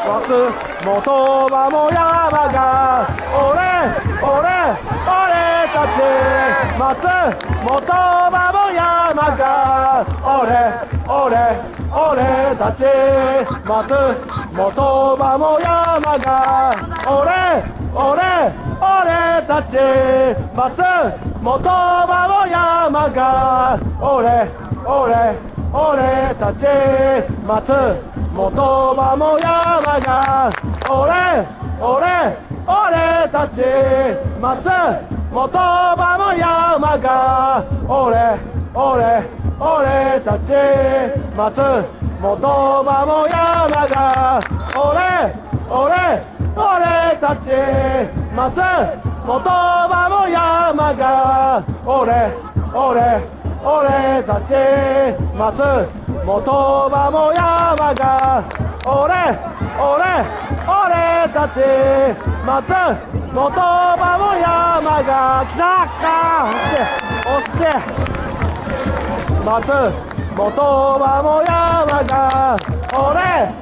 松本場も山が俺たち松本場も山が俺たち松本場も山が俺たち松本場も山が俺たち松本場も山が俺たち松本場も山が俺たち松本場も山が俺たち松本場も山が俺たち松本場も山が俺たち松本場も山が来たか惜しい松本場も山が俺